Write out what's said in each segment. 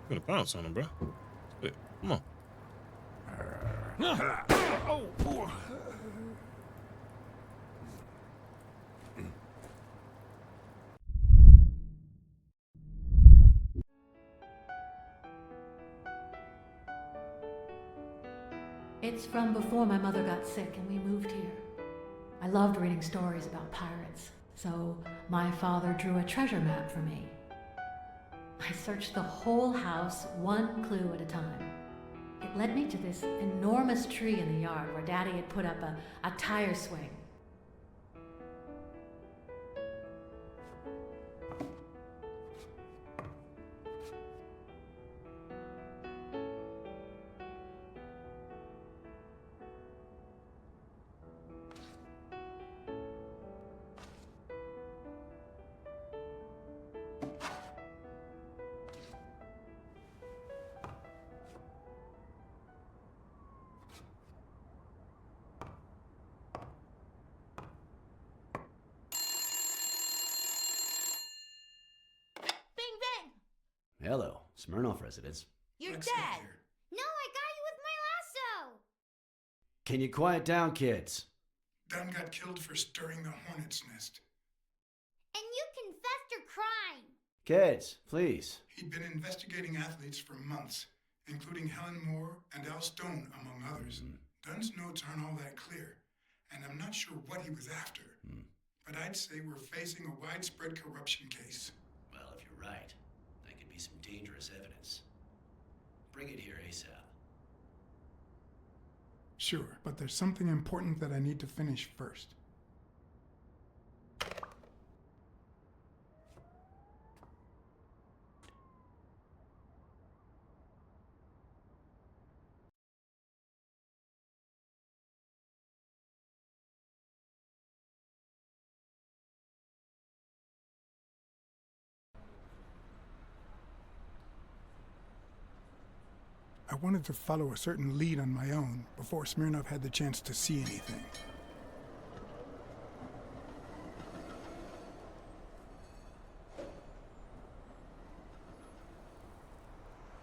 Gonna bounce on him, bro. Wait, come on. It's from before my mother got sick and we moved here. I loved reading stories about pirates, so my father drew a treasure map for me. I searched the whole house, one clue at a time. It led me to this enormous tree in the yard where Daddy had put up a tire swing. Hello, Smirnoff residence. You're dead! No, I got you with my lasso! Can you quiet down, kids? Dunn got killed for stirring the hornet's nest. And you confessed your crime! Kids, please. He'd been investigating athletes for months, including Helen Moore and Al Stone, among others. Dunn's notes aren't all that clear, and I'm not sure what he was after. But I'd say we're facing a widespread corruption case. Well, if you're right, that could be some dangerous evidence. Bring it here ASAP. Sure, but there's something important that I need to finish first. I wanted to follow a certain lead on my own before Smirnoff had the chance to see anything.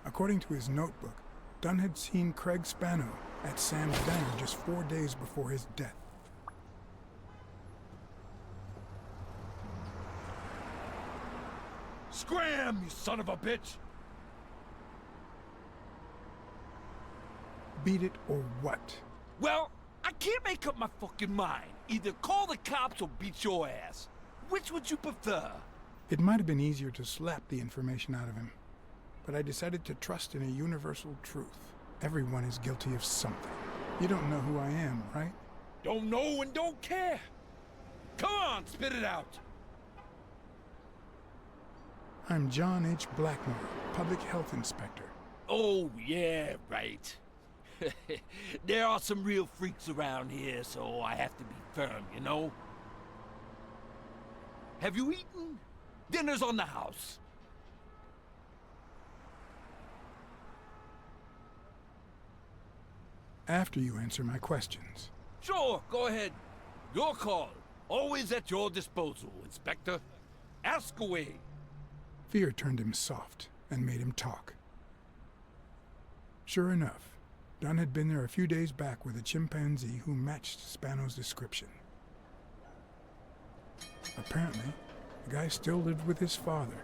According to his notebook, Dunn had seen Craig Spano at Sam's diner just 4 days before his death. Scram, you son of a bitch! Beat it or what? Well, I can't make up my fucking mind. Either call the cops or beat your ass. Which would you prefer? It might have been easier to slap the information out of him, but I decided to trust in a universal truth. Everyone is guilty of something. You don't know who I am, right? Don't know and don't care. Come on, spit it out. I'm John H. Blackmore, Public Health Inspector. Oh, yeah, right. There are some real freaks around here, so I have to be firm, you know? Have you eaten? Dinner's on the house. After you answer my questions. Sure, go ahead. Your call. Always at your disposal, Inspector. Ask away. Fear turned him soft and made him talk. Sure enough, Dunn had been there a few days back with a chimpanzee who matched Spano's description. Apparently, the guy still lived with his father.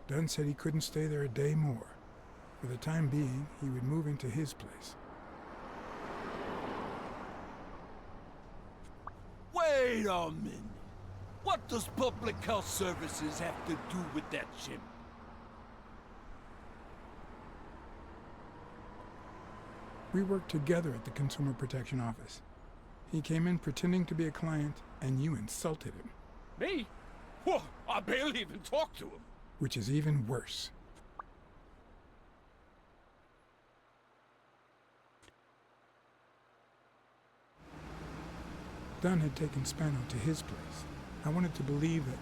Dunn said he couldn't stay there a day more. For the time being, he would move into his place. Wait a minute. What does Public Health Services have to do with that chimp? We worked together at the Consumer Protection Office. He came in pretending to be a client, and you insulted him. Me? Whoa, I barely even talked to him. Which is even worse. Dunn had taken Spano to his place. I wanted to believe that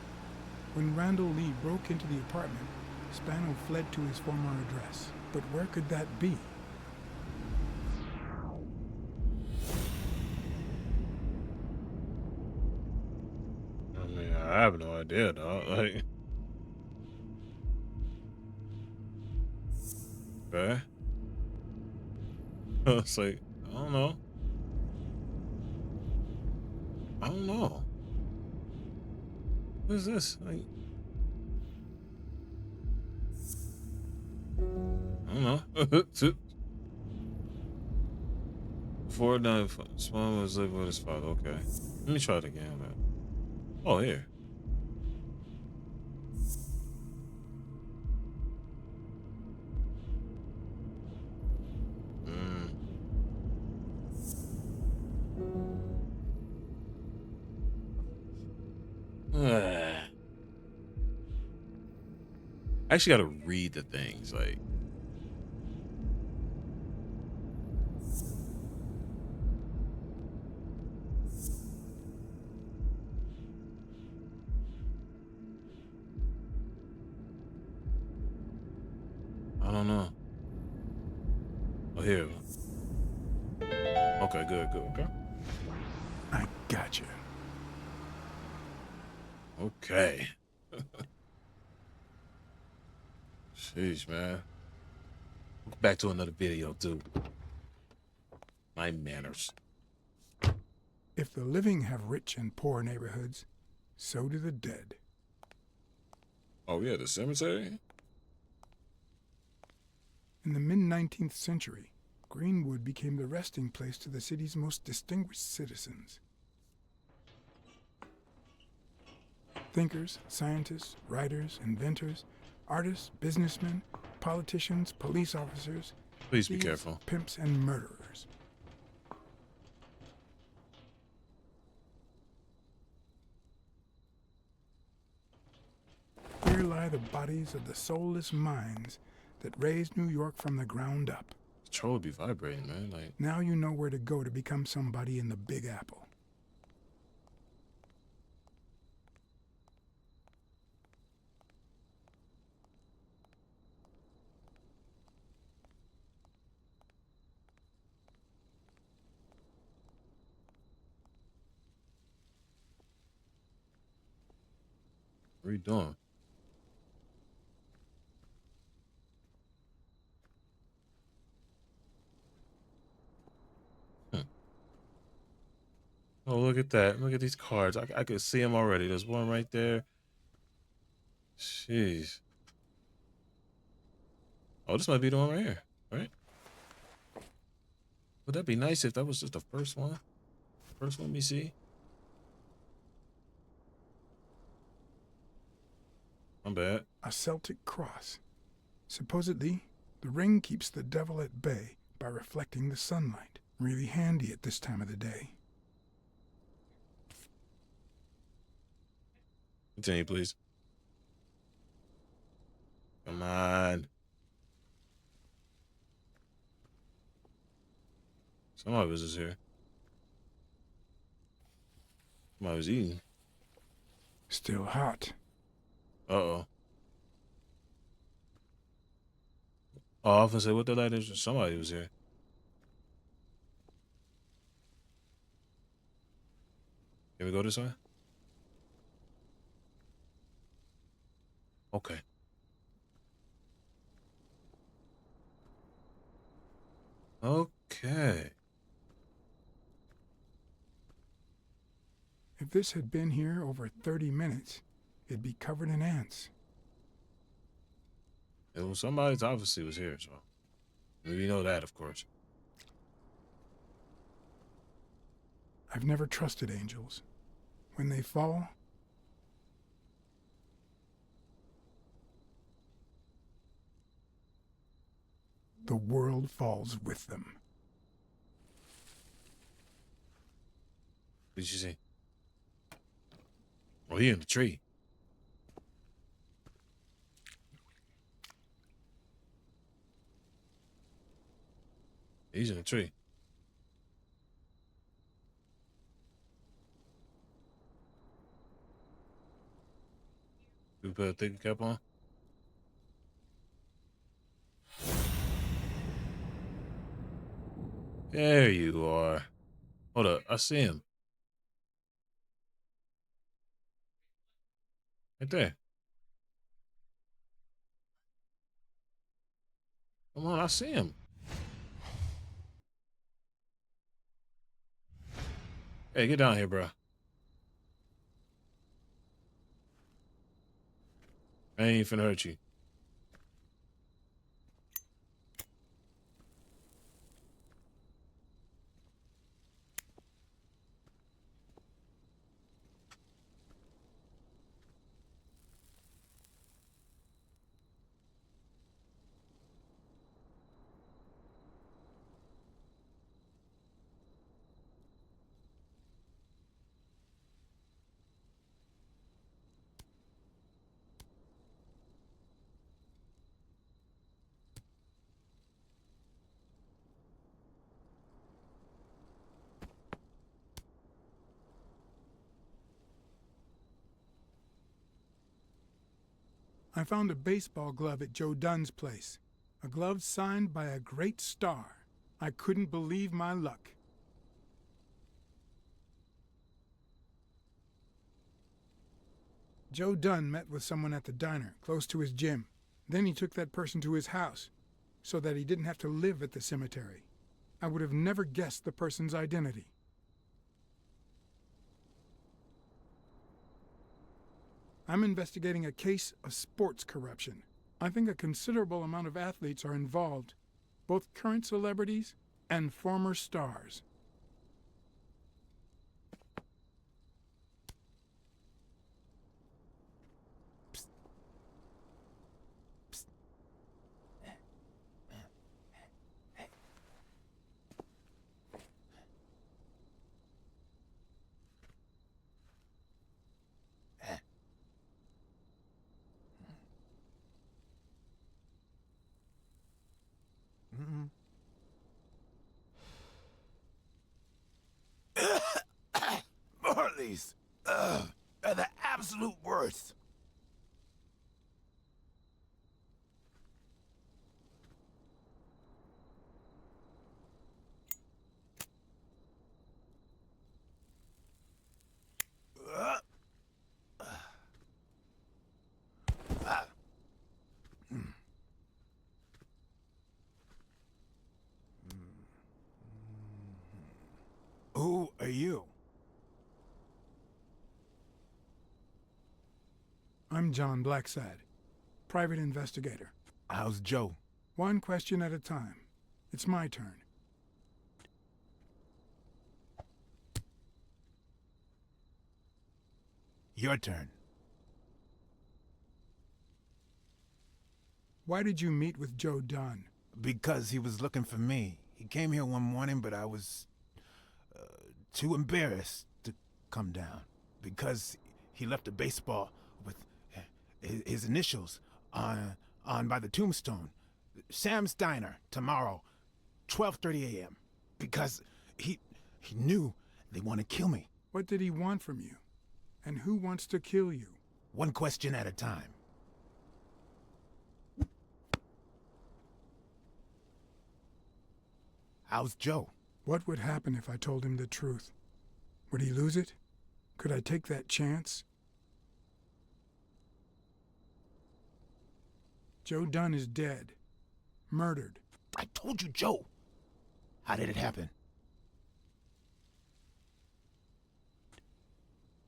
when Randall Lee broke into the apartment, Spano fled to his former address. But where could that be? I mean, I have no idea, dog. Like, Okay. It's like, I don't know. I don't know. What is this? Like, I don't know. Before nine, Spawn was living with his father. Okay. Let me try it again, man. Oh, here. Mm. I actually got to read the things. Like, I don't know. Oh, here. Okay, good. Okay. I gotcha. Okay. Sheesh, man. Back to another video, too. My manners. If the living have rich and poor neighborhoods, so do the dead. Oh, yeah, the cemetery? In the mid-19th century, Greenwood became the resting place to the city's most distinguished citizens. Thinkers, scientists, writers, inventors, artists, businessmen, politicians, police officers, Please be thieves, careful. pimps, and murderers. Here lie the bodies of the soulless minds that raised New York from the ground up. The troll would be vibrating, man. Like, Now you know where to go to become somebody in the Big Apple. what are you doing? Hmm. Oh, look at that. Look at these cards. I could see them already. There's one right there. Jeez. Oh, this might be the one right here, right? Would that be nice if that was just the first one? First one we see? I'm bad. A Celtic cross. Supposedly, the ring keeps the devil at bay by reflecting the sunlight. Really handy at this time of the day. Continue, please. Come on. Somebody was just here. Somebody was eating. Still hot. Uh-oh. Oh, I was gonna say, what the light is? Somebody was here. Can we go this way? Okay. Okay. If this had been here over 30 minutes, it'd be covered in ants. It was somebody that obviously was here, so we know that, of course. I've never trusted angels. When they fall, the world falls with them. What did you see? Oh, he in the tree. He's in the tree. We put a thinking cap on. There you are. Hold up. I see him. Right there. Come on, I see him. Hey, get down here, bro. I ain't finna hurt you. I found a baseball glove at Joe Dunn's place. A glove signed by a great star. I couldn't believe my luck. Joe Dunn met with someone at the diner, close to his gym. Then he took that person to his house, so that he didn't have to live at the cemetery. I would have never guessed the person's identity. I'm investigating a case of sports corruption. I think a considerable amount of athletes are involved, both current celebrities and former stars. Marleys are the absolute worst. Who are you? I'm John Blacksad, private investigator. How's Joe? One question at a time. It's my turn. Your turn. Why did you meet with Joe Dunn? Because he was looking for me. He came here one morning, but I was too embarrassed to come down. Because he left a baseball with his initials on by the tombstone. Sam's Diner, tomorrow, 12:30 a.m. Because he knew they want to kill me. What did he want from you? And who wants to kill you? One question at a time. How's Joe? What would happen if I told him the truth? Would he lose it? Could I take that chance? Joe Dunn is dead. Murdered. I told you, Joe. How did it happen?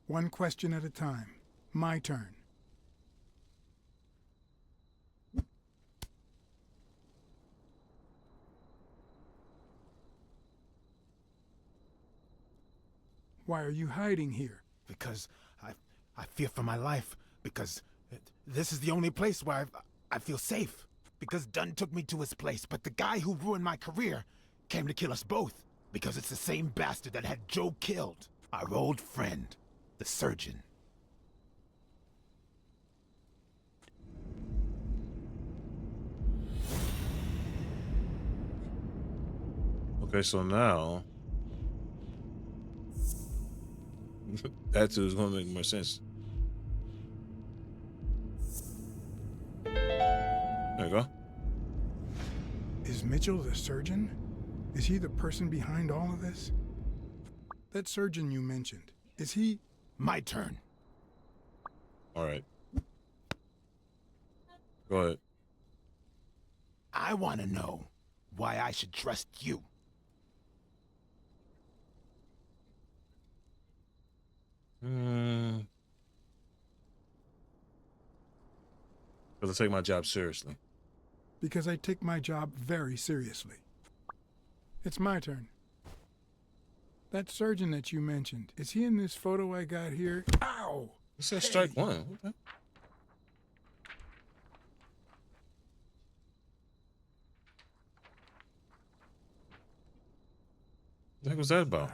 One question at a time. My turn. Why are you hiding here? Because I fear for my life. Because this is the only place where I feel safe. Because Dunn took me to his place, but the guy who ruined my career came to kill us both. Because it's the same bastard that had Joe killed. Our old friend, the surgeon. Okay, so now that too is gonna make more sense. There you go. Is Mitchell the surgeon? Is he the person behind all of this? That surgeon you mentioned, is he... My turn. All right. Go ahead. I want to know why I should trust you. Because I take my job seriously. Because I take my job very seriously. It's my turn. That surgeon that you mentioned, is he in this photo I got here? Ow! It says strike one. What the heck was that about?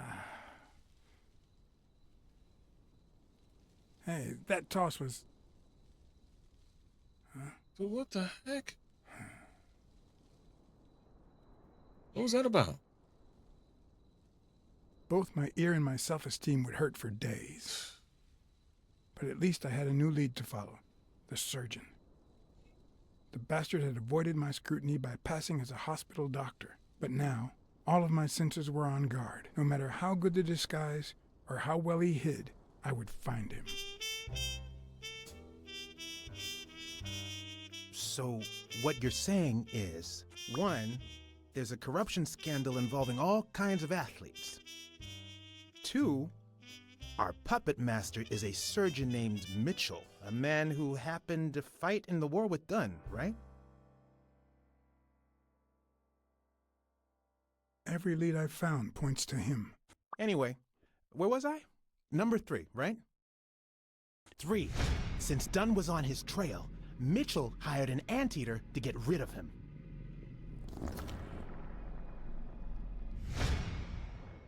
Hey, that toss was... Dude, what the heck? What was that about? Both my ear and my self-esteem would hurt for days. But at least I had a new lead to follow. The surgeon. The bastard had avoided my scrutiny by passing as a hospital doctor. But now, all of my senses were on guard. No matter how good the disguise or how well he hid, I would find him. So, what you're saying is, 1, there's a corruption scandal involving all kinds of athletes. 2, our puppet master is a surgeon named Mitchell, a man who happened to fight in the war with Dunn, right? Every lead I've found points to him. Anyway, where was I? Number 3, right? 3, since Dunn was on his trail, Mitchell hired an anteater to get rid of him.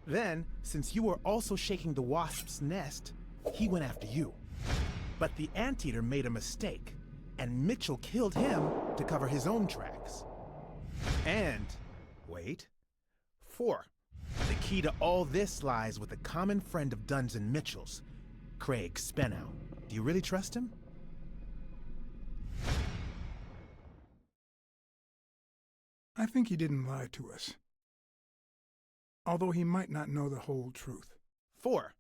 Then, since you were also shaking the wasp's nest, he went after you. But the anteater made a mistake, and Mitchell killed him to cover his own tracks. And, wait, 4, the key to all this lies with a common friend of Dunn's and Mitchell's, Craig Spenow. Do you really trust him? I think he didn't lie to us. Although he might not know the whole truth. 4.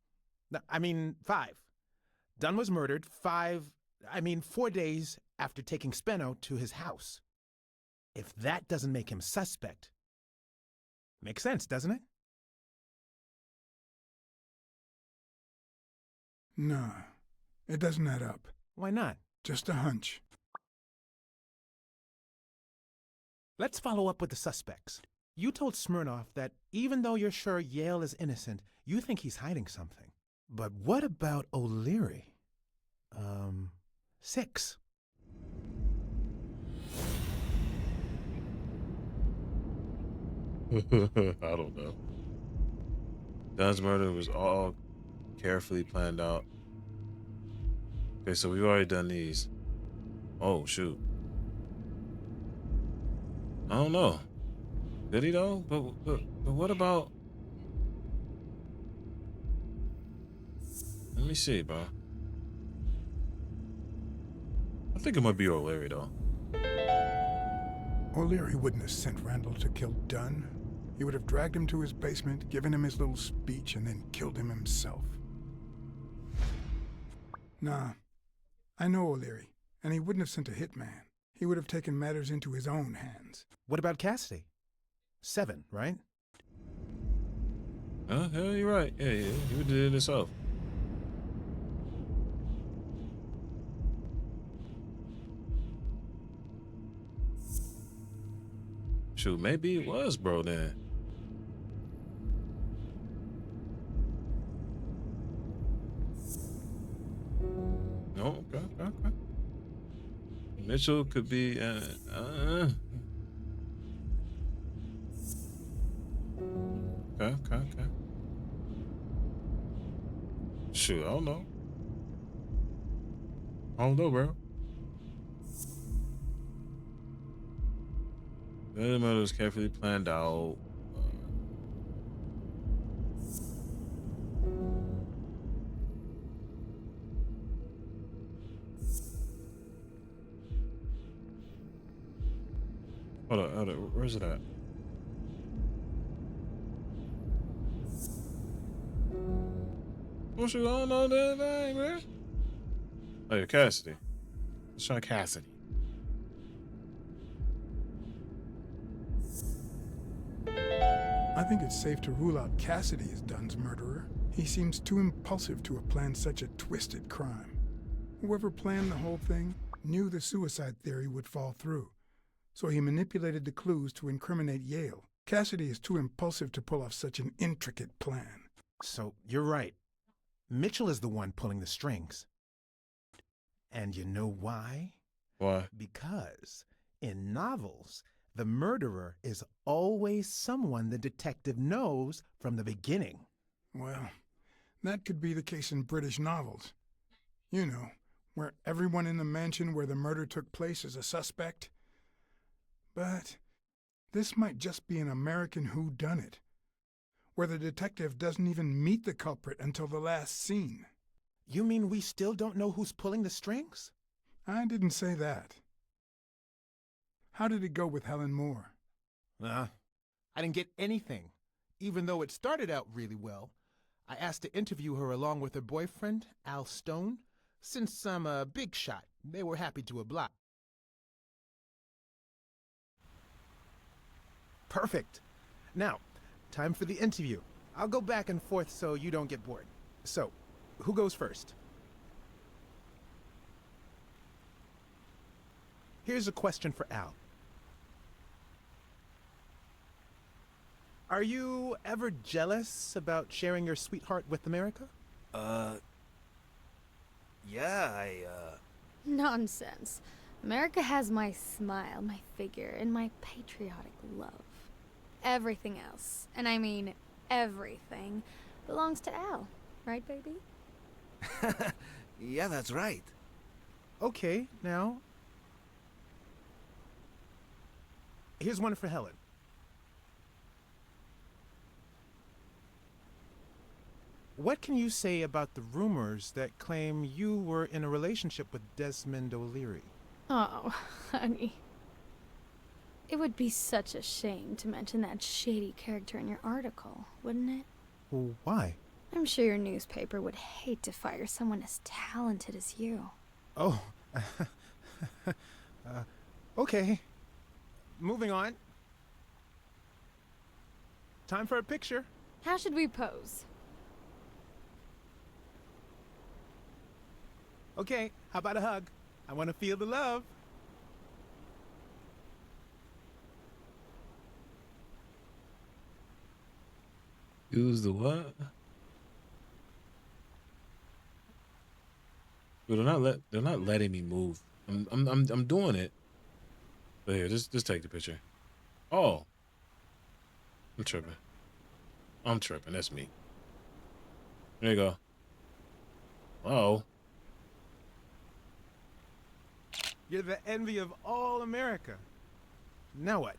No, I mean 5. Dunn was murdered 4 days after taking Speno to his house. If that doesn't make him suspect, makes sense, doesn't it? Nah, it doesn't add up. Why not? Just a hunch. Let's follow up with the suspects. You told Smirnoff that even though you're sure Yale is innocent, you think he's hiding something. But what about O'Leary? 6. I don't know. Dunn's murder was all carefully planned out. Okay, so we've already done these. Oh, shoot. I don't know. Did he though? But what about... Let me see, bro. I think it might be O'Leary though. O'Leary wouldn't have sent Randall to kill Dunn. He would have dragged him to his basement, given him his little speech, and then killed him himself. Nah, I know O'Leary, and he wouldn't have sent a hitman. He would have taken matters into his own hands. What about Cassidy? 7, right? Yeah, you're right. Yeah, he would have did it himself. Shoot, maybe it was bro then. No, okay. Mitchell could be Okay. Shoot, I don't know. Bro. The murder was carefully planned out. Hold on. Where's it at? Oh shoot, I don't know that thing, man. Oh yeah, Cassidy. Let's try Cassidy. I think it's safe to rule out Cassidy as Dunn's murderer. He seems too impulsive to have planned such a twisted crime. Whoever planned the whole thing knew the suicide theory would fall through, so he manipulated the clues to incriminate Yale. Cassidy is too impulsive to pull off such an intricate plan. So, you're right. Mitchell is the one pulling the strings. And you know why? Why? Because in novels, the murderer is always someone the detective knows from the beginning. Well, that could be the case in British novels. You know, where everyone in the mansion where the murder took place is a suspect. But this might just be an American whodunit, where the detective doesn't even meet the culprit until the last scene. You mean we still don't know who's pulling the strings? I didn't say that. How did it go with Helen Moore? I didn't get anything, even though it started out really well. I asked to interview her along with her boyfriend, Al Stone. Since I'm a big shot, they were happy to oblige. Perfect. Now, time for the interview. I'll go back and forth so you don't get bored. So, who goes first? Here's a question for Al. Are you ever jealous about sharing your sweetheart with America? Yeah, Nonsense. America has my smile, my figure, and my patriotic love. Everything else, and I mean everything, belongs to Al. Right, baby? Yeah, that's right. Okay, now. Here's one for Helen. What can you say about the rumors that claim you were in a relationship with Desmond O'Leary? Oh, honey. It would be such a shame to mention that shady character in your article, wouldn't it? Well, why? I'm sure your newspaper would hate to fire someone as talented as you. Oh. Okay. Moving on. Time for a picture. How should we pose? Okay, how about a hug? I want to feel the love. Use the what? But they're not letting me move. I'm doing it. But here, just take the picture. Oh. I'm tripping. That's me. There you go. Oh. You're the envy of all America. Now what?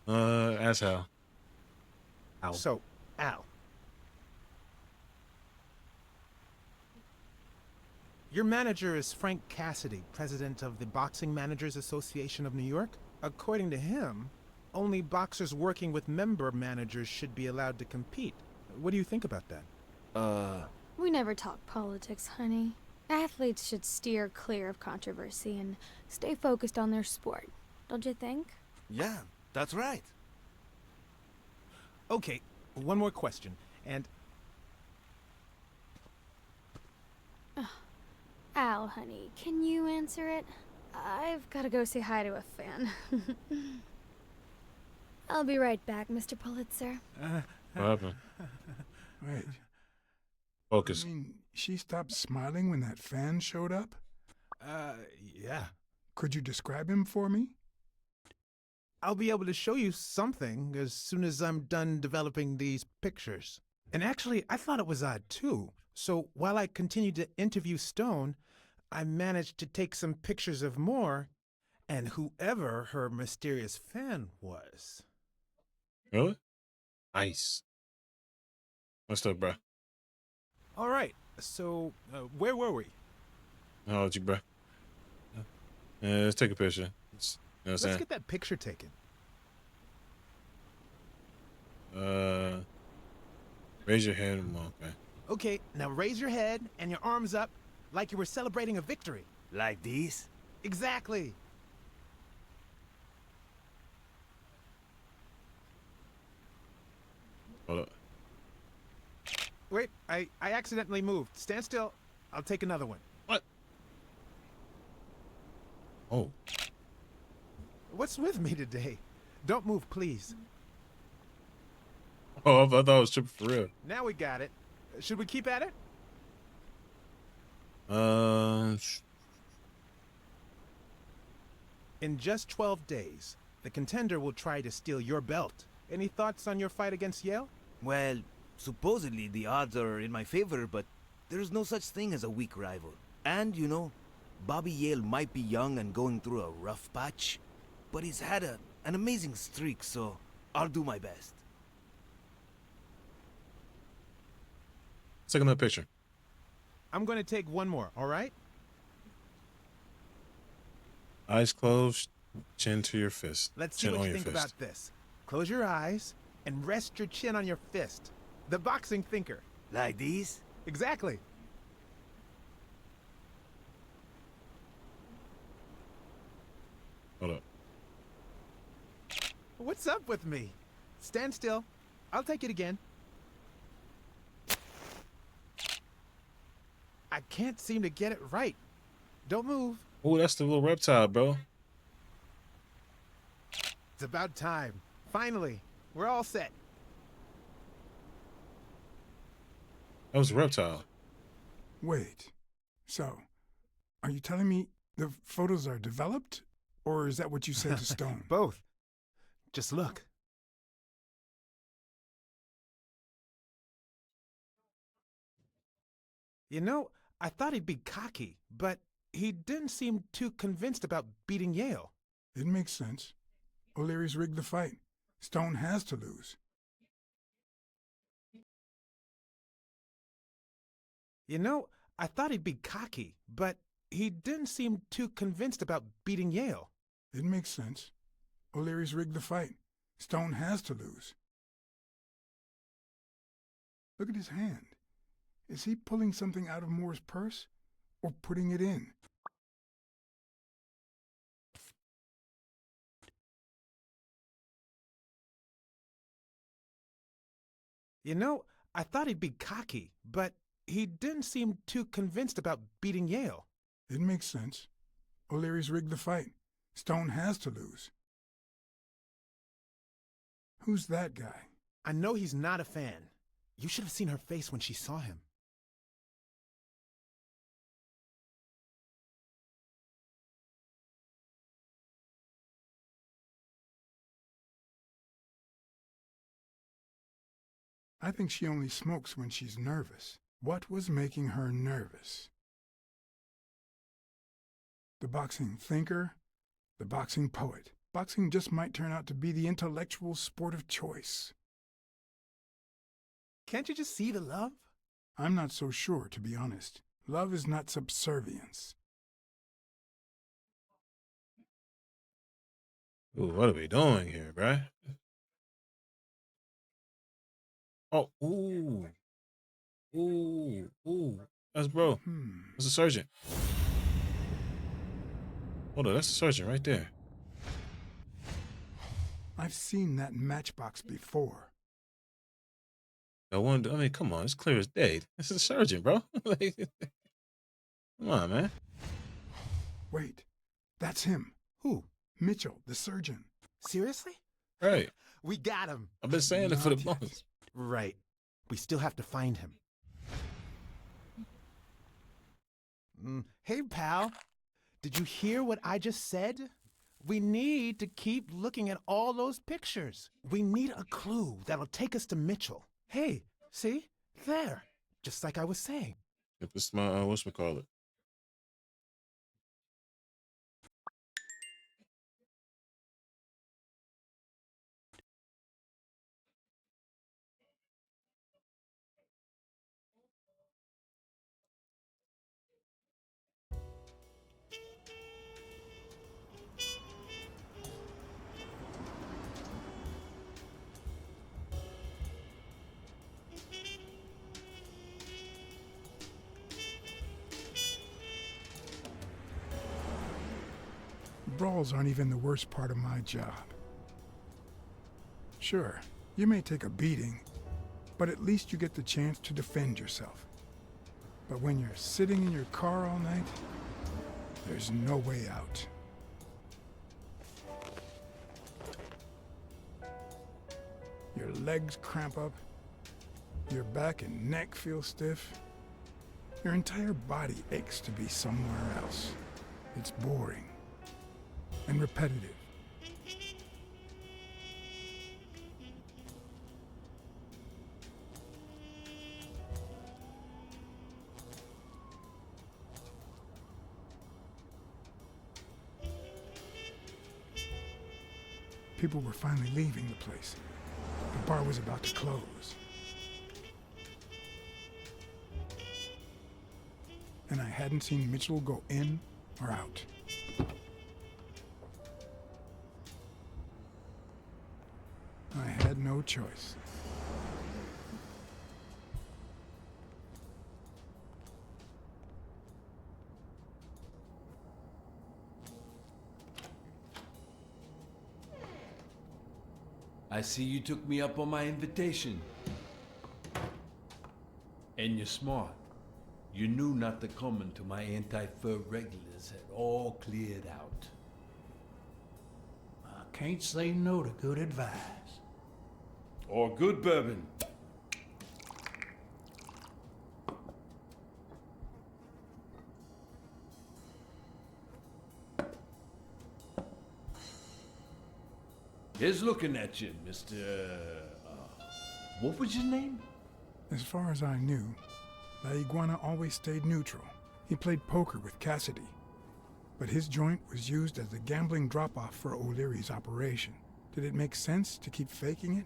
Ask how. Ow. So, Al. Your manager is Frank Cassidy, president of the Boxing Managers Association of New York. According to him, only boxers working with member managers should be allowed to compete. What do you think about that? We never talk politics, honey. Athletes should steer clear of controversy and stay focused on their sport, don't you think? Yeah, that's right. Okay, one more question, and... Al, honey, can you answer it? I've got to go say hi to a fan. I'll be right back, Mr. Pulitzer. What happened? Wait. Focus. I mean, she stopped smiling when that fan showed up? Yeah. Could you describe him for me? I'll be able to show you something as soon as I'm done developing these pictures. And actually, I thought it was odd, too. So while I continued to interview Stone, I managed to take some pictures of Moore and whoever her mysterious fan was. Really? Nice. What's up, bro? All right, so where were we? How old you, bro? Yeah, let's take a picture. You know what I'm Let's saying? get that picture taken. Raise your hand. Okay. Okay, now raise your head and your arms up like you were celebrating a victory. Like these? Exactly. Hold up. Wait, I accidentally moved. Stand still. I'll take another one. What? Oh. What's with me today? Don't move, please. Oh, I thought I was tripping for real. Now we got it. Should we keep at it? In just 12 days, the contender will try to steal your belt. Any thoughts on your fight against Yale? Well, supposedly the odds are in my favor, but there's no such thing as a weak rival. And, you know, Bobby Yale might be young and going through a rough patch, but he's had an amazing streak, so I'll do my best. Take another picture. I'm going to take one more, all right? Eyes closed, chin to your fist. Let's see Chin what on you your think fist. about this. Close your eyes and rest your chin on your fist. The boxing thinker. Like these? Exactly. Hold up. What's up with me? Stand still. I'll take it again. I can't seem to get it right. Don't move. Oh, that's the little reptile, bro. It's about time. Finally, we're all set. That was a reptile. Wait. So, are you telling me the photos are developed? Or is that what you said to Stone? Both. Just look. You know, I thought he'd be cocky, but he didn't seem too convinced about beating Yale. It makes sense. O'Leary's rigged the fight. Stone has to lose. You know, I thought he'd be cocky, but he didn't seem too convinced about beating Yale. It makes sense. O'Leary's rigged the fight. Stone has to lose. Look at his hand. Is he pulling something out of Moore's purse? Or putting it in? You know, I thought he'd be cocky, but he didn't seem too convinced about beating Yale. It makes sense. O'Leary's rigged the fight. Stone has to lose. Who's that guy? I know he's not a fan. You should have seen her face when she saw him. I think she only smokes when she's nervous. What was making her nervous? The boxing thinker, the boxing poet. Boxing just might turn out to be the intellectual sport of choice. Can't you just see the love? I'm not so sure, to be honest. Love is not subservience. Ooh, what are we doing here, bruh? Oh, ooh. Ooh. That's bro. That's a surgeon. Hold on, that's a surgeon right there. I've seen that matchbox before. No one, I mean, come on, it's clear as day. This is a surgeon, bro. Like, come on, man. Wait, that's him. Who? Mitchell, the surgeon. Seriously? Right. We got him. I've been saying it for the Not yet. months. Right. We still have to find him. Hey, pal. Did you hear what I just said? We need to keep looking at all those pictures. We need a clue that'll take us to Mitchell. Hey, see? There. Just like I was saying. If it's my, whatchamacallit. Brawls aren't even the worst part of my job. Sure, you may take a beating, but at least you get the chance to defend yourself. But when you're sitting in your car all night, there's no way out. Your legs cramp up, your back and neck feel stiff. Your entire body aches to be somewhere else. It's boring and repetitive. People were finally leaving the place. The bar was about to close. And I hadn't seen Mitchell go in or out. I had no choice. I see you took me up on my invitation. And you're smart. You knew not to come until my anti-fur regulars had all cleared out. I can't say no to good advice. Or good bourbon. Here's looking at you, Mr. What was your name? As far as I knew, the Iguana always stayed neutral. He played poker with Cassidy, but his joint was used as the gambling drop-off for O'Leary's operation. Did it make sense to keep faking it?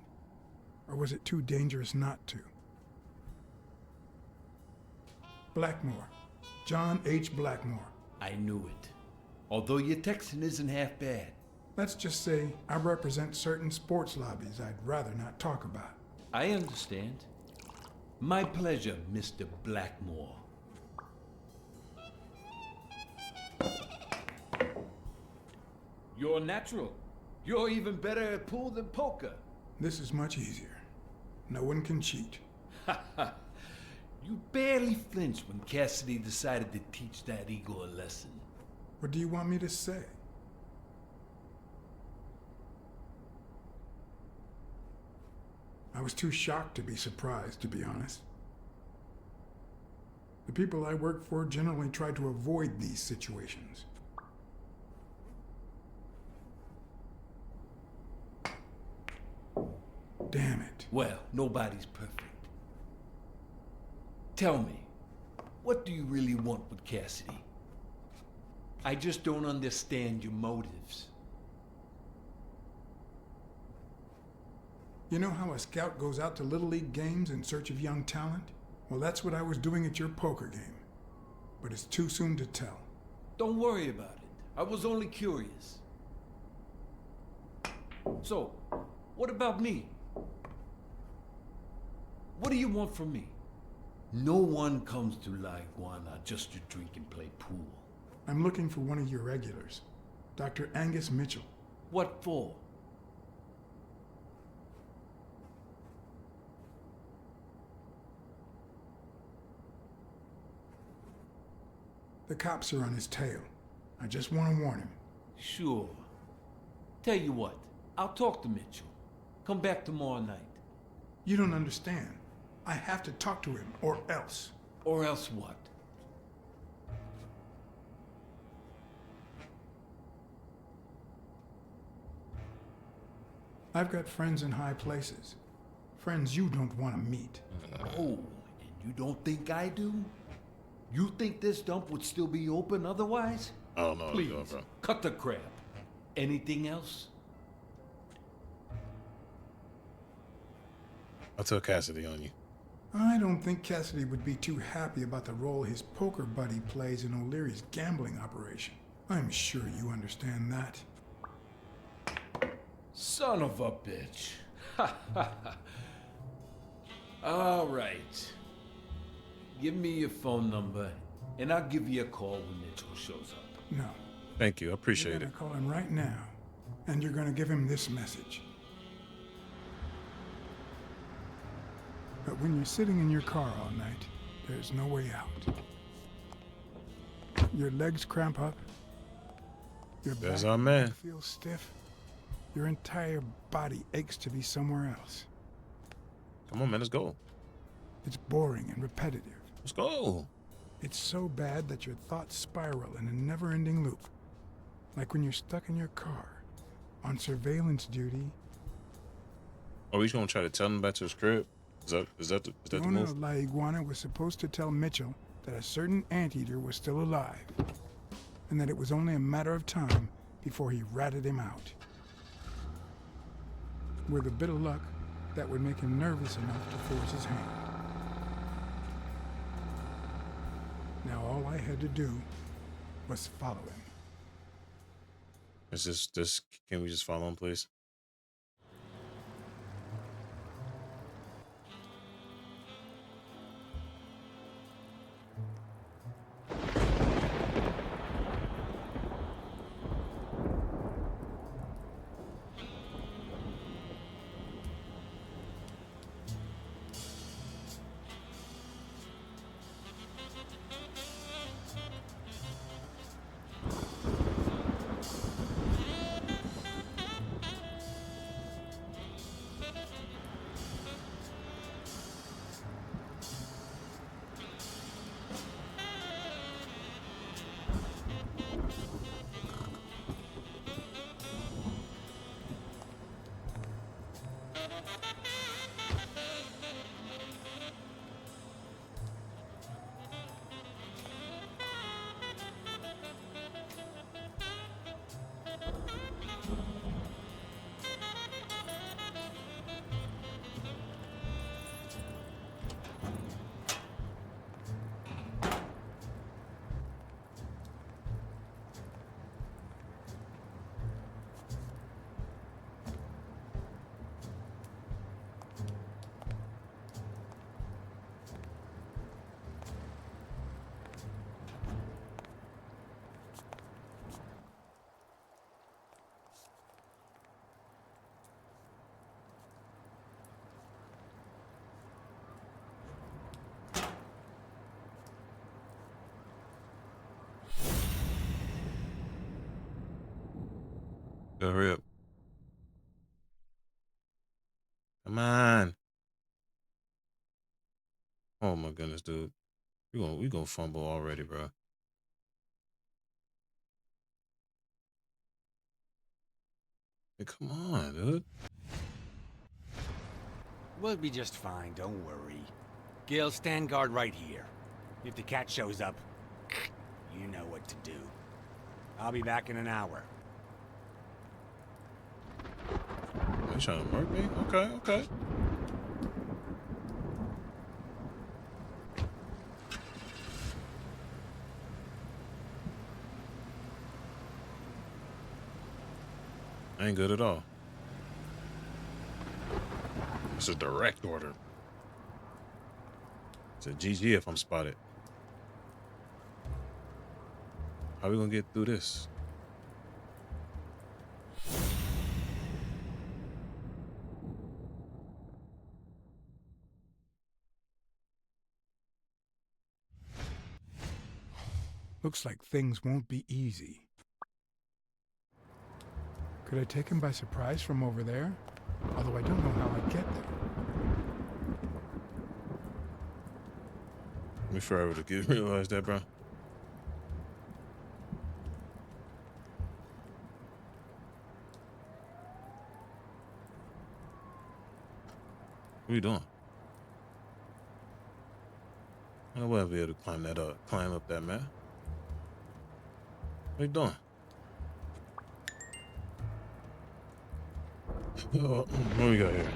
Or was it too dangerous not to? Blackmore. John H. Blackmore. I knew it. Although your Texan isn't half bad. Let's just say I represent certain sports lobbies I'd rather not talk about. I understand. My pleasure, Mr. Blackmore. You're natural. You're even better at pool than poker. This is much easier. No one can cheat. You barely flinched when Cassidy decided to teach that ego a lesson. What do you want me to say? I was too shocked to be surprised, to be honest. The people I work for generally try to avoid these situations. Damn it. Well, nobody's perfect. Tell me, what do you really want with Cassidy? I just don't understand your motives. You know how a scout goes out to Little League games in search of young talent? Well, that's what I was doing at your poker game. But it's too soon to tell. Don't worry about it. I was only curious. So, what about me? What do you want from me? No one comes to La Iguana just to drink and play pool. I'm looking for one of your regulars, Dr. Angus Mitchell. What for? The cops are on his tail. I just want to warn him. Sure. Tell you what, I'll talk to Mitchell. Come back tomorrow night. You don't understand. I have to talk to him, or else. Or else what? I've got friends in high places. Friends you don't want to meet. Oh, and you don't think I do? You think this dump would still be open otherwise? I don't know. Please, Bro. cut the crap. Anything else? I'll tell Cassidy on you. I don't think Cassidy would be too happy about the role his poker buddy plays in O'Leary's gambling operation. I'm sure you understand that. Son of a bitch. All right. Give me your phone number, and I'll give you a call when Mitchell shows up. No. Thank you. I appreciate You're it. gonna call him right now, and you're gonna give him this message. But when you're sitting in your car all night, there's no way out. Your legs cramp up. Your There's back our man. feels stiff. Your entire body aches to be somewhere else. Come on, man, let's go. It's boring and repetitive. Let's go. It's so bad that your thoughts spiral in a never-ending loop. Like when you're stuck in your car, on surveillance duty. Are we gonna try to tell him back to his crib? Is that the Owner move? of La Iguana was supposed to tell Mitchell that a certain anteater was still alive, and that it was only a matter of time before he ratted him out. With a bit of luck, that would make him nervous enough to force his hand. Now all I had to do was follow him. Is this? Can we just follow him, please? Go, hurry up. Come on. Oh my goodness, dude. We gonna fumble already, bro. Hey, come on, dude. We'll be just fine, don't worry. Gil, stand guard right here. If the cat shows up, you know what to do. I'll be back in an hour. You trying to murk me? Okay. I ain't good at all. It's a direct order. It's a GG if I'm spotted. How we gonna get through this? Looks like things won't be easy. Could I take him by surprise from over there? Although I don't know how I'd get there. Me forever to realize that, bro. What are you doing? I don't know I'll be able to climb up that, man. What are you doing? Oh, what we got here?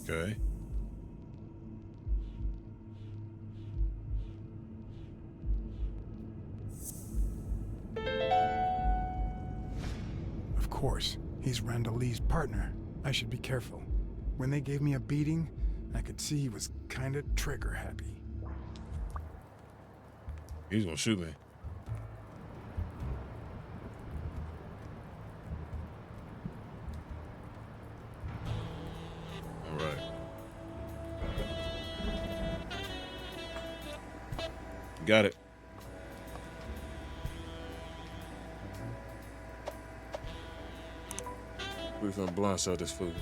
Okay. Of course, he's Randall Lee's partner. I should be careful. When they gave me a beating, I could see he was kinda trigger happy. He's gonna shoot me. got it. We're gonna blindside this food.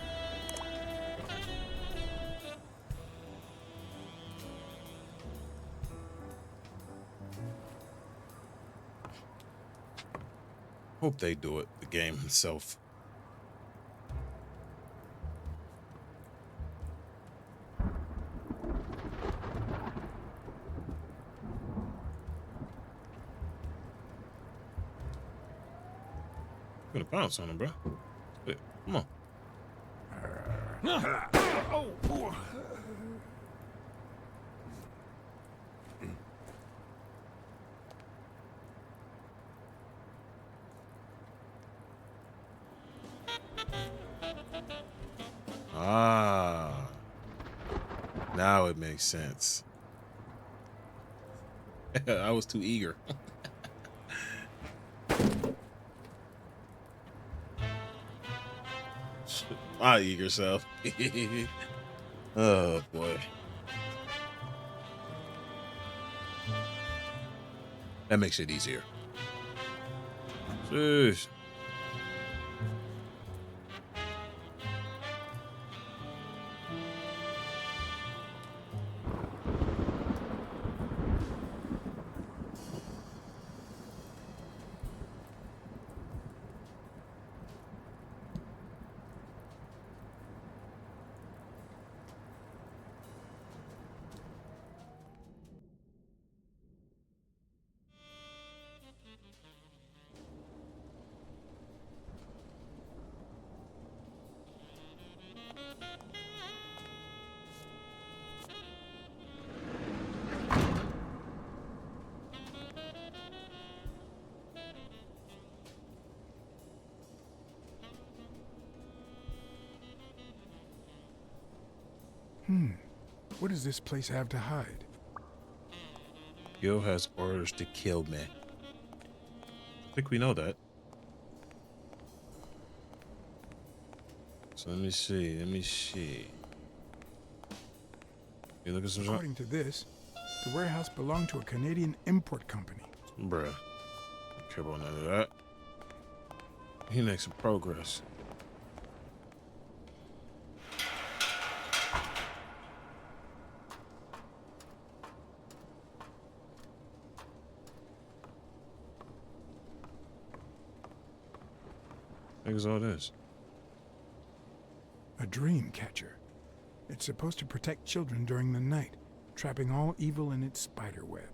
Hope they do it. The game itself. Gonna bounce on him, bro. Wait, come on. Ah, now it makes sense. I was too eager. My eager self. Oh boy. That makes it easier. Jeez. What does this place have to hide? Gil has orders to kill me. I think we know that. So let me see. You look at some. According to this, the warehouse belonged to a Canadian import company. Bruh. Don't care about none of that. He makes some progress. What is all this? A dream catcher. It's supposed to protect children during the night, trapping all evil in its spider web.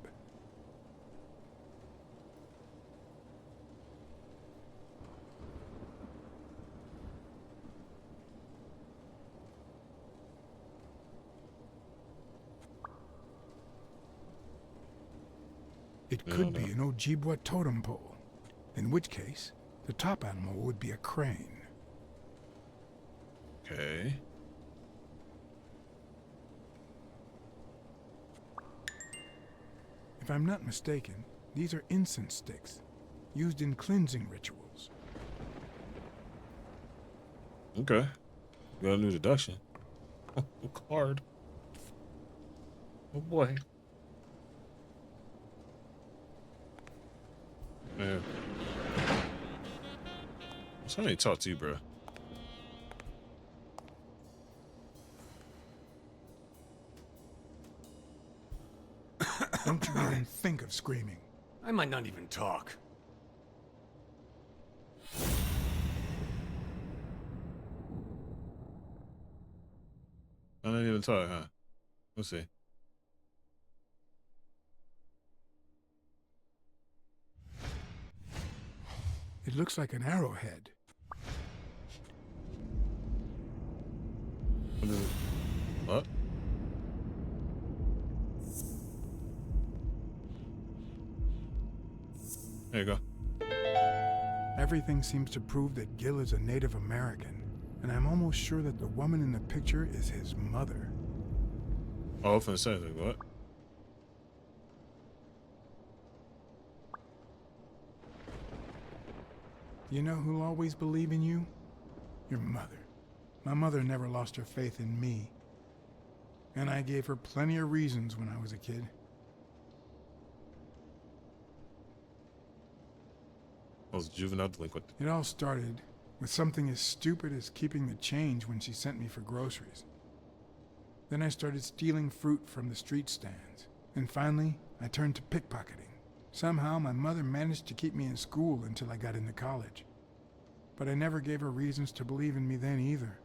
It could be an Ojibwa totem pole, in which case, the top animal would be a crane. Okay. If I'm not mistaken, these are incense sticks, used in cleansing rituals. Okay. Got a new deduction. Card. Oh boy. Man. Somebody talk to you, bro. Don't you even think of screaming. I might not even talk. I don't even talk, huh? Let's see. It looks like an arrowhead. What is it? What? There you go. Everything seems to prove that Gil is a Native American, and I'm almost sure that the woman in the picture is his mother. Oh, I was gonna say, like, what? You know who'll always believe in you? Your mother. My mother never lost her faith in me. And I gave her plenty of reasons when I was a kid. I was a juvenile delinquent. It all started with something as stupid as keeping the change when she sent me for groceries. Then I started stealing fruit from the street stands. And finally, I turned to pickpocketing. Somehow, my mother managed to keep me in school until I got into college. But I never gave her reasons to believe in me then either.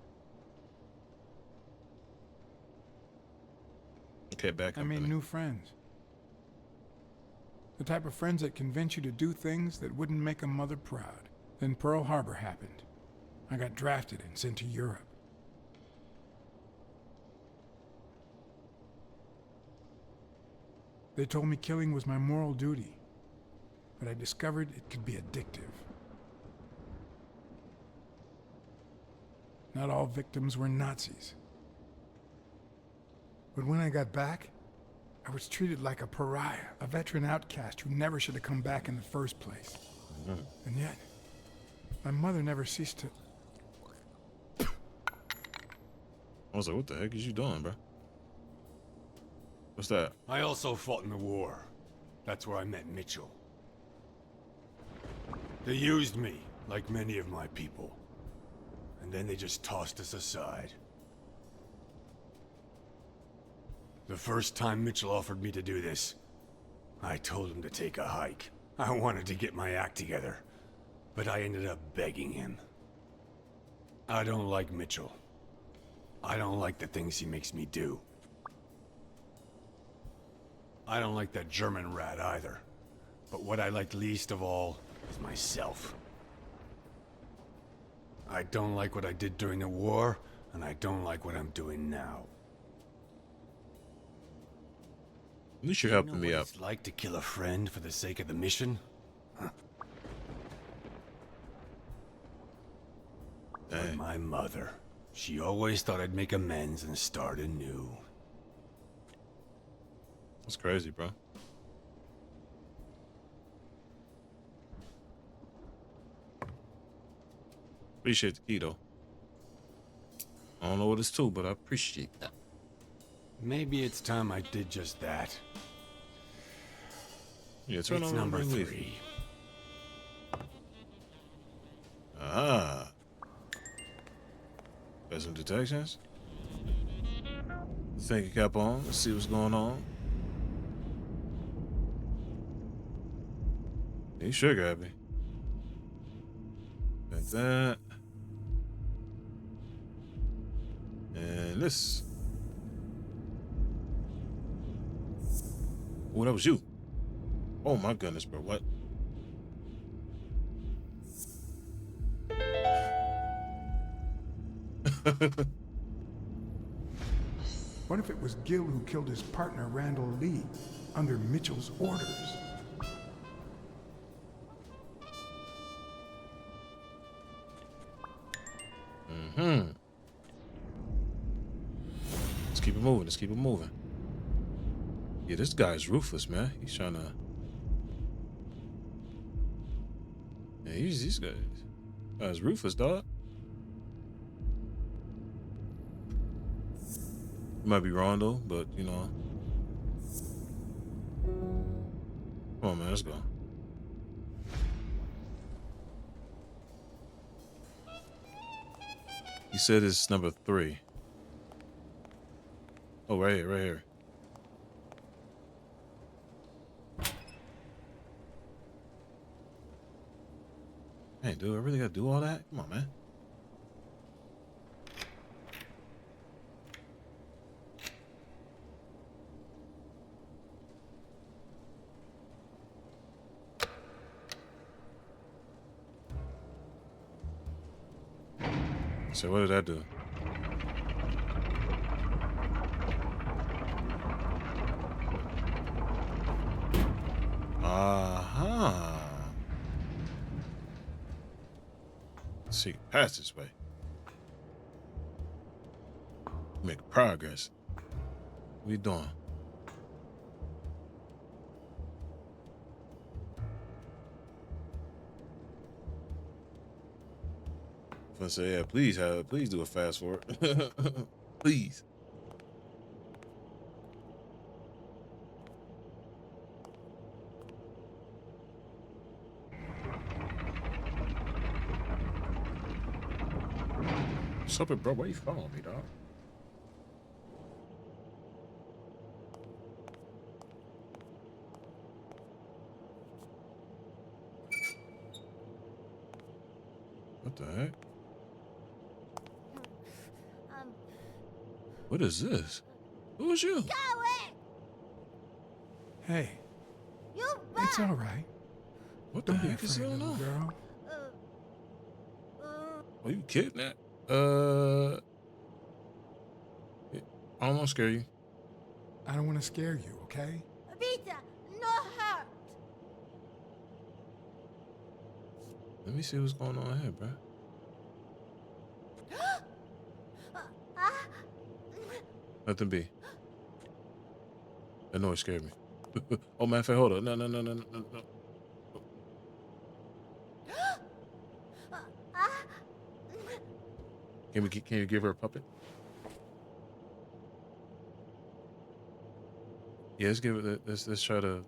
Okay, back I made new friends. The type of friends that convince you to do things that wouldn't make a mother proud. Then Pearl Harbor happened. I got drafted and sent to Europe. They told me killing was my moral duty, but I discovered it could be addictive. Not all victims were Nazis. But when I got back, I was treated like a pariah, a veteran outcast who never should have come back in the first place. And yet, my mother never ceased to... I was like, what the heck is you doing, bro? What's that? I also fought in the war. That's where I met Mitchell. They used me, like many of my people. And then they just tossed us aside. The first time Mitchell offered me to do this, I told him to take a hike. I wanted to get my act together, but I ended up begging him. I don't like Mitchell. I don't like the things he makes me do. I don't like that German rat either. But what I like least of all is myself. I don't like what I did during the war, and I don't like what I'm doing now. At least you're helping me what out. It's like to kill a friend for the sake of the mission? Huh. But my mother, she always thought I'd make amends and start anew. That's crazy, bro. Appreciate the key, though. I don't know what it's to, but I appreciate that. Maybe it's time I did just that. Yeah, turn It's on number and leave. 3. Ah. Got some detections? Thinking cap on. Let's see what's going on. He sugar happy. Like that. And this. Oh, that was you. Oh my goodness, bro. What? What if it was Gil who killed his partner, Randall Lee, under Mitchell's orders? Let's keep it moving. Let's keep it moving. Yeah, this guy's ruthless, man. He's trying to... Yeah, these guys ruthless, dog. You might be wrong, though, but, you know. Come on, man. Let's go. He said it's number 3. Oh, right here, right here. Hey, dude, I really gotta do all that? Come on, man. So what did that do? Let's see, pass this way. Make progress. What you doing? I'm gonna say, yeah, please do a fast forward. Please. What's up, bro? Why you following me, dog? What the heck? What is this? Who is you? Hey, it's all right. What the Don't be heck is afraid, going little on? girl. Are you kidnapped? I don't want to scare you. I don't want to scare you, okay? Vita, no hurt. Let me see what's going on here, bro. Nothing be. That noise scared me. Oh, man, hold on. No. Can you give her a puppet? Yeah, let's give it. Let's try to.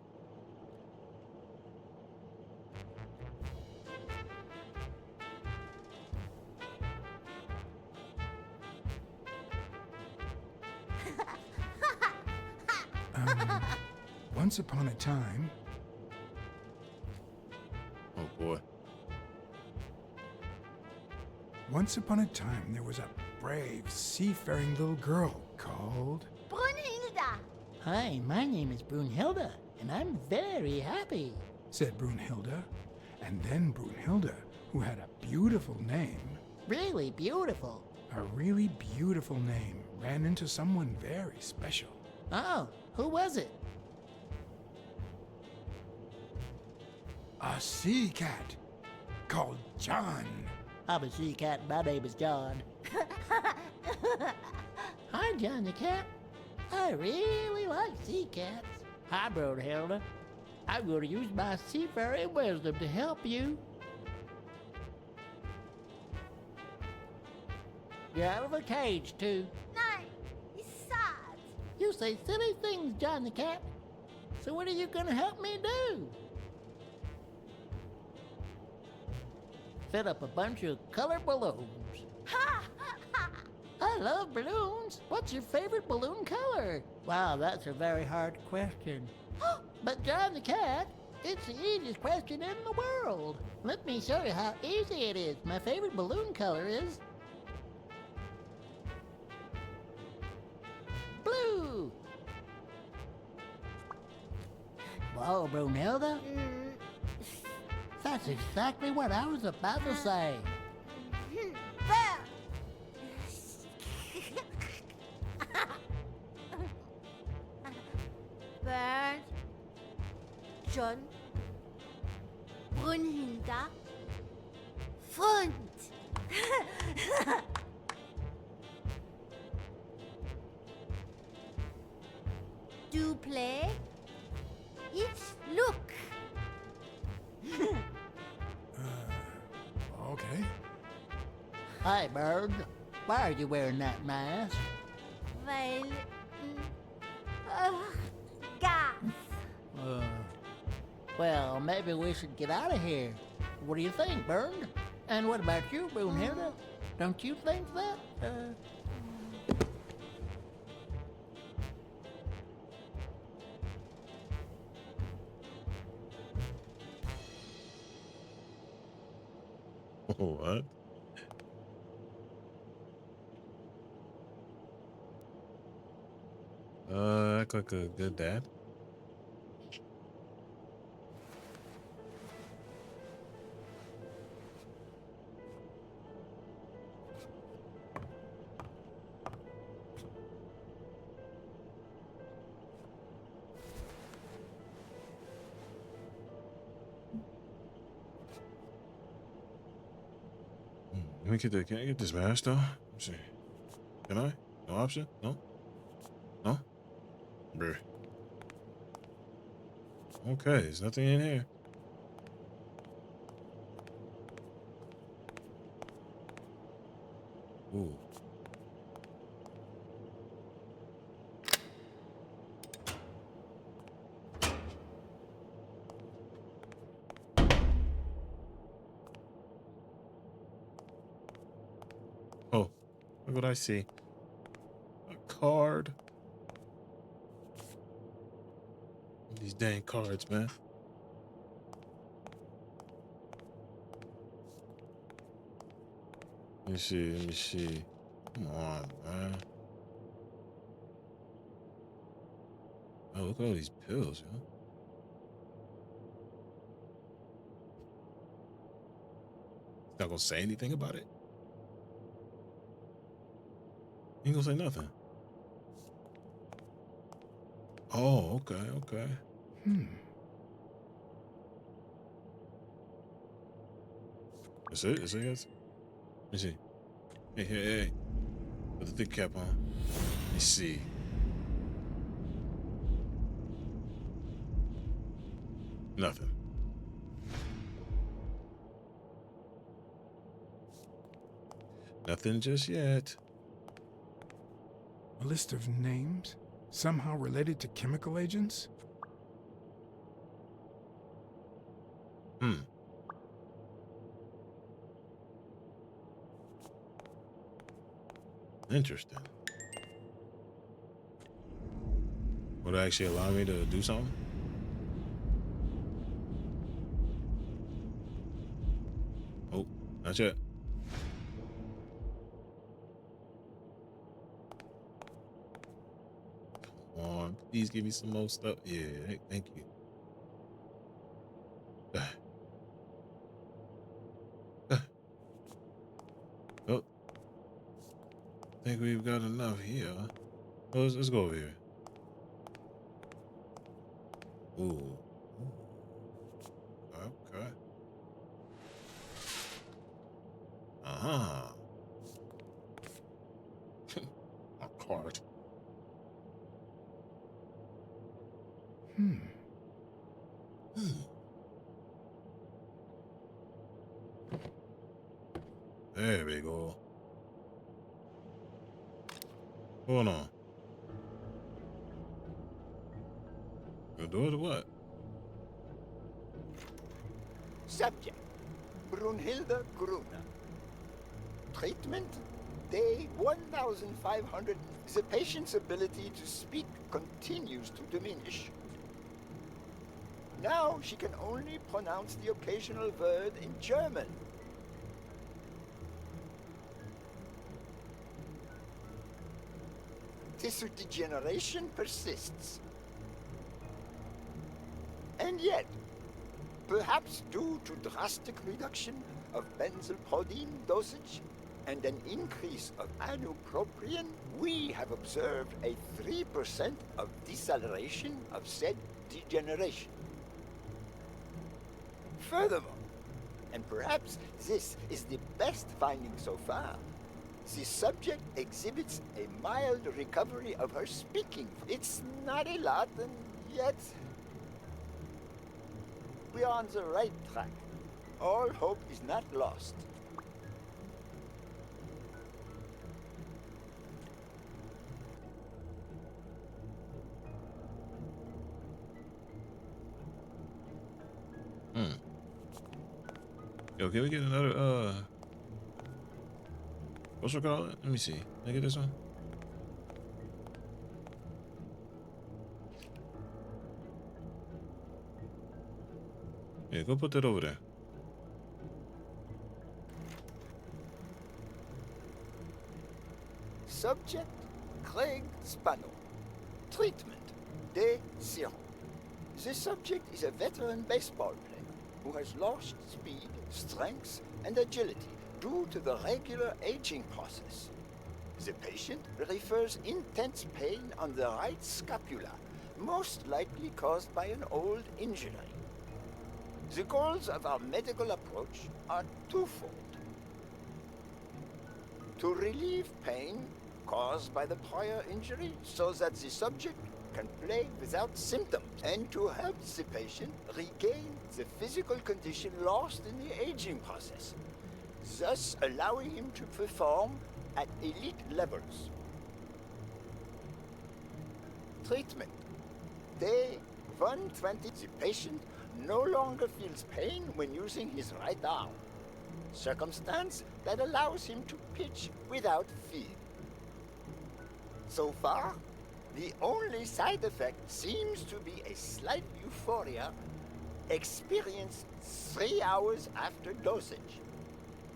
Once upon a time, Oh boy. there was a brave, seafaring little girl called... Brunhilda. Hi, my name is Brunhilda, and I'm very happy. said Brunhilda. And then Brunhilda, who had a beautiful name, Really beautiful. a really beautiful name, ran into someone very special. Oh, who was it? A sea cat called John. I'm a sea cat, my name is John. Hi, John the cat. I really like sea cats. Hi, Brunhilda. I'm going to use my seafaring wisdom to help you. You're out of a cage, too. Nein, it's sad. You say silly things, John the cat. So what are you going to help me do? Fill up a bunch of colored balloons. Ha! I love balloons. What's your favorite balloon color? Wow, that's a very hard question. But John the cat, it's the easiest question in the world. Let me show you how easy it is. My favorite balloon color is blue. Whoa, Brunhilda. That's exactly what I was about to say. Bird. Bird. John. Brunhilda. Freund. Do play? It's look. Okay. Hi, Bird. Why are you wearing that mask? Weil. Gas. Well, maybe we should get out of here. What do you think, Bird? And what about you, Brunhilda? Don't you think that? What? Act like a good dad. Can I get this mask though? Let's see. Can I? No option? No? No? Bruh. Okay, there's nothing in here. Ooh. Oh, Look what I see. A card. These dang cards, man. Let me see. Let me see. Come on, man. Oh, look at all these pills, yo. Not gonna say anything about it. Ain't gonna say nothing. Oh, okay, okay. That's it? Is it, guys? Let me see. Hey, hey, hey. Put the thick cap on. Let me see. Nothing. Nothing just yet. A list of names? Somehow related to chemical agents? Interesting. Would it actually allow me to do something? Oh, not yet. Come on, please give me some more stuff. Yeah, hey, thank you. Oh, I think we've got enough here. Oh, let's go over here. Ooh. Okay. Uh-huh. A card. There we go. What's going on? You do it or what? Subject, Brunhilde Gruner. Treatment, day 1500. The patient's ability to speak continues to diminish. Now she can only pronounce the occasional word in German. Tissue degeneration persists. And yet, perhaps due to drastic reduction of benzylprodine dosage and an increase of anupropion, we have observed a 3% of deceleration of said degeneration. Furthermore, and perhaps this is the best finding so far, the subject exhibits a mild recovery of her speaking. It's not a lot, and yet we are on the right track. All hope is not lost. Yo, can we get another, what's it called? Let me see. Can I get this one? Yeah, go put that over there. Subject, Craig Spano. Treatment, day 0. The subject is a veteran baseball player who has lost speed, strength, and agility due to the regular aging process. The patient refers intense pain on the right scapula, most likely caused by an old injury. The goals of our medical approach are twofold. To relieve pain caused by the prior injury so that the subject can play without symptoms, and to help the patient regain the physical condition lost in the aging process, thus allowing him to perform at elite levels. Treatment. Day 120. The patient no longer feels pain when using his right arm, circumstance that allows him to pitch without fear. So far, the only side effect seems to be a slight euphoria experienced 3 hours after dosage,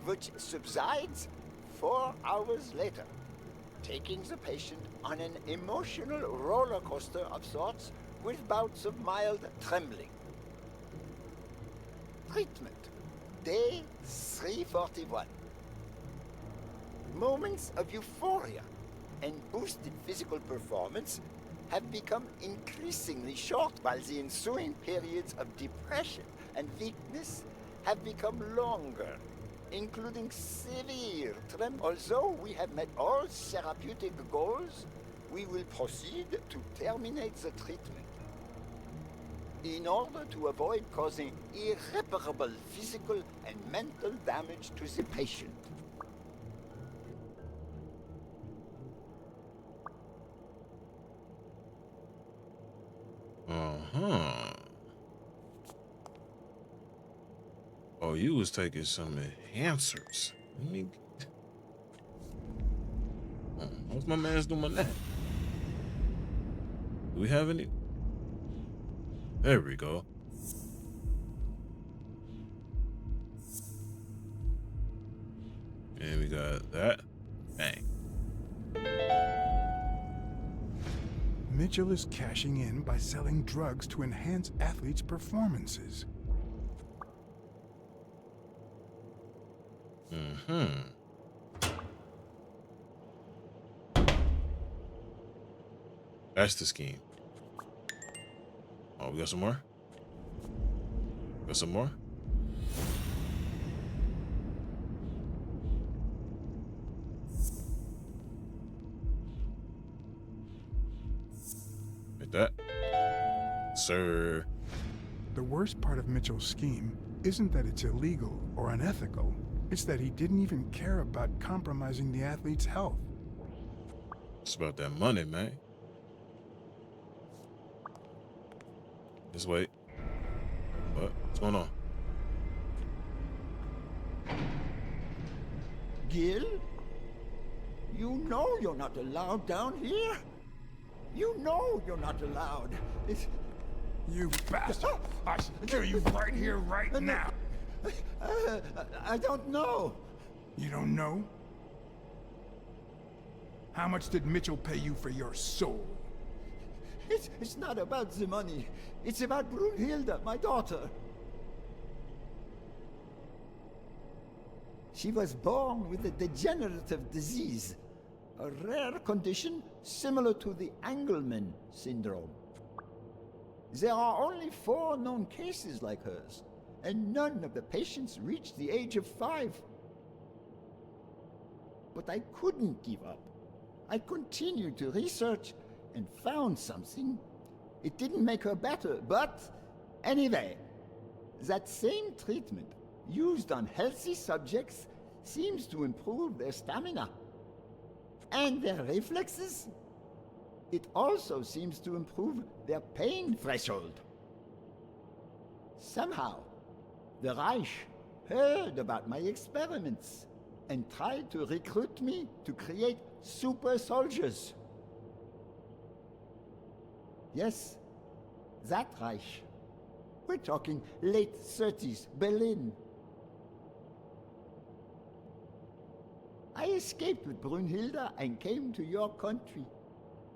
which subsides 4 hours later, taking the patient on an emotional roller coaster of sorts with bouts of mild trembling. Treatment. Day 341. Moments of euphoria and boosted physical performance have become increasingly short, while the ensuing periods of depression and weakness have become longer, including severe tremor. Although we have met all therapeutic goals, we will proceed to terminate the treatment in order to avoid causing irreparable physical and mental damage to the patient. Oh, you was taking some enhancers. Let me... What's my man's doing that? Do we have any? There we go. And we got that. Bang. Mitchell is cashing in by selling drugs to enhance athletes' performances. That's the scheme. Oh, we got some more? Got some more? Like that. Sir. The worst part of Mitchell's scheme isn't that it's illegal or unethical. It's that he didn't even care about compromising the athlete's health. It's about that money, man. Just wait. What's going on? Gil? You know you're not allowed down here. You know you're not allowed. It's... You bastard! I should kill you right here, right now! I don't know. You don't know? How much did Mitchell pay you for your soul? It's not about the money. It's about Brunhilde, my daughter. She was born with a degenerative disease, a rare condition similar to the Angelman syndrome. There are only 4 known cases like hers, and none of the patients reached the age of 5. But I couldn't give up. I continued to research and found something. It didn't make her better, but anyway, that same treatment used on healthy subjects seems to improve their stamina and their reflexes. It also seems to improve their pain threshold. Somehow, the Reich heard about my experiments and tried to recruit me to create super soldiers. Yes, that Reich. We're talking late 30s, Berlin. I escaped with Brunhilde and came to your country.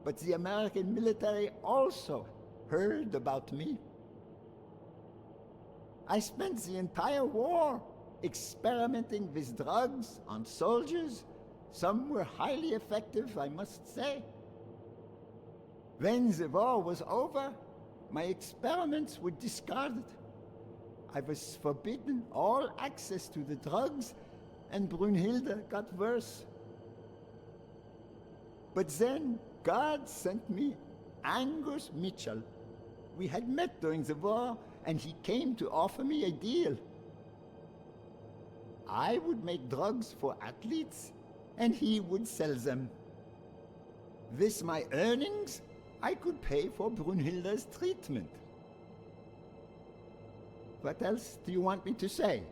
But the American military also heard about me. I spent the entire war experimenting with drugs on soldiers. Some were highly effective, I must say. When the war was over, my experiments were discarded. I was forbidden all access to the drugs, and Brunhilde got worse. But then God sent me Angus Mitchell. We had met during the war, and he came to offer me a deal. I would make drugs for athletes, and he would sell them. With my earnings, I could pay for Brunhilde's treatment. What else do you want me to say?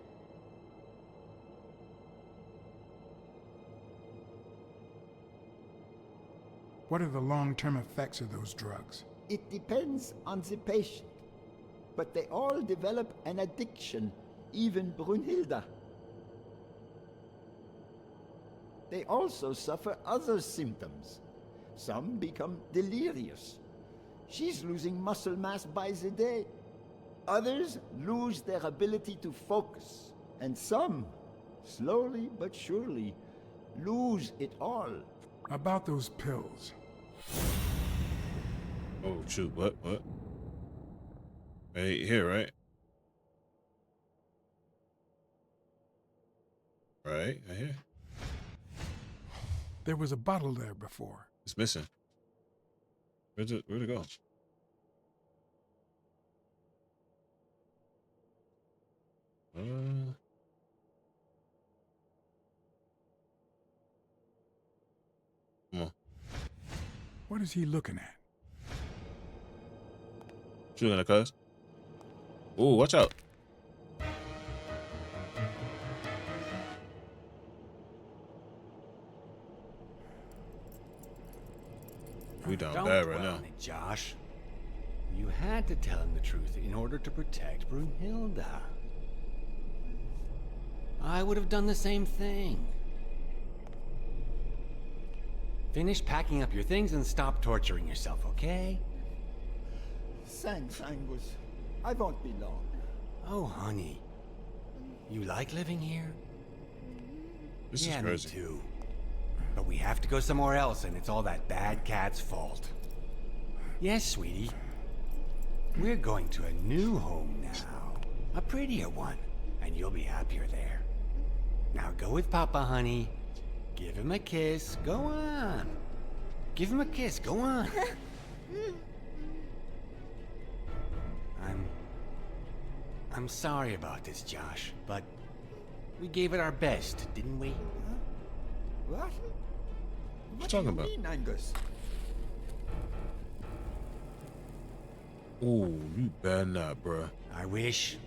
What are the long-term effects of those drugs? It depends on the patient. But they all develop an addiction, even Brunhilde. They also suffer other symptoms. Some become delirious. She's losing muscle mass by the day. Others lose their ability to focus. And some, slowly but surely, lose it all. About those pills. Oh, shoot. What? Hey, here, right? Right here. There was a bottle there before. It's missing. Where'd it go? Come on. What is he looking at? Shooting at cuz. Ooh, watch out. We down Don't bad right dwell now. on it, Josh. You had to tell him the truth in order to protect Brunhilde. I would have done the same thing. Finish packing up your things and stop torturing yourself, okay? Thanks, Angus. I won't be long. Oh, honey. You like living here? This Yeah, is me crazy. too. But we have to go somewhere else, and it's all that bad cat's fault. Yes, sweetie. We're going to a new home now. A prettier one. And you'll be happier there. Now go with Papa, honey. Give him a kiss. Go on. Give him a kiss. Go on. I'm sorry about this, Josh, but we gave it our best, didn't we? What? What What you do talking you about? mean, Angus? Ooh, you better not, bruh. I wish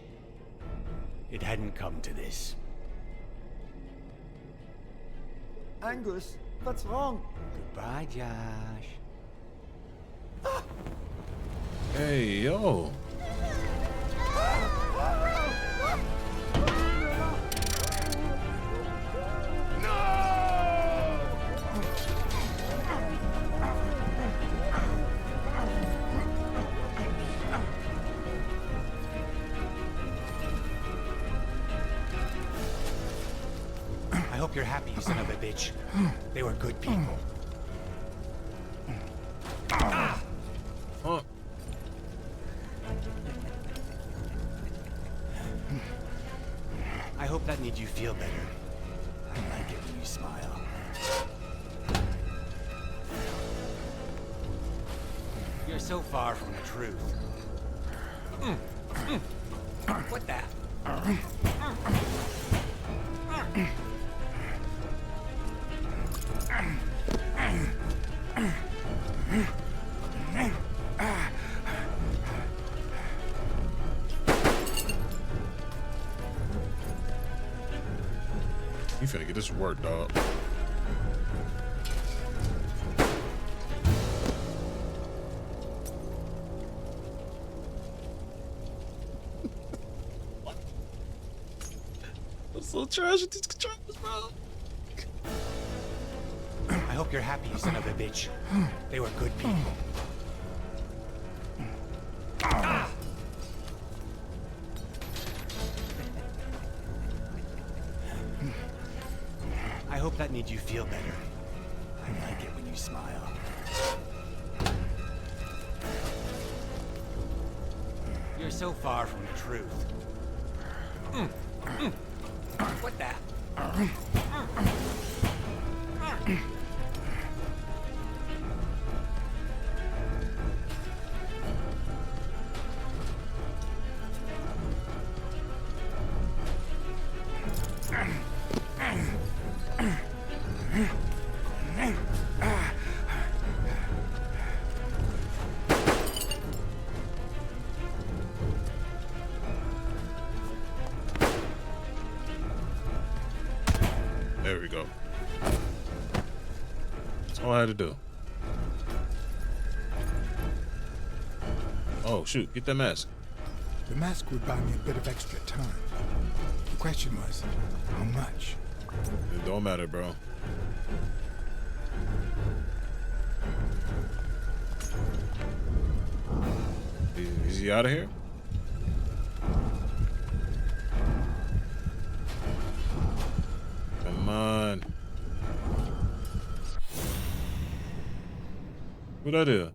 it hadn't come to this. Angus, what's wrong? Goodbye, Josh. Hey, yo. I hope you're happy, you son of a bitch. They were good people. Huh. I hope that made you feel better. I like it when you smile. You're so far from the truth. What the? You finna get this to work, dog. I'm so trash with these controllers, bro. I hope you're happy, you son of a bitch. They were good people. I hope that made you feel better. I like it when you smile. You're so far from the truth. What the? There we go. That's all I had to do. Oh, shoot. Get that mask. The mask would buy me a bit of extra time. The question was, how much? It don't matter, bro. Is he out of here? Come on. What I do?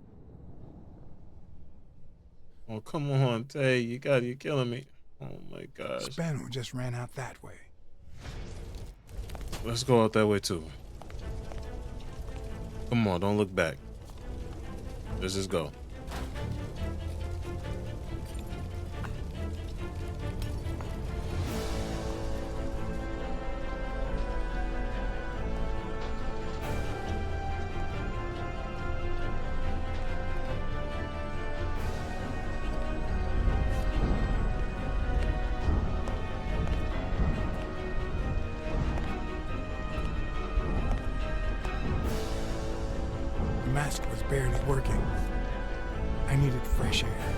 Oh, come on, Tay. You're killing me. Oh my gosh. Spano just ran out that way. Let's go out that way too. Come on, don't look back. Let's just go. The mask was barely working. I needed fresh air.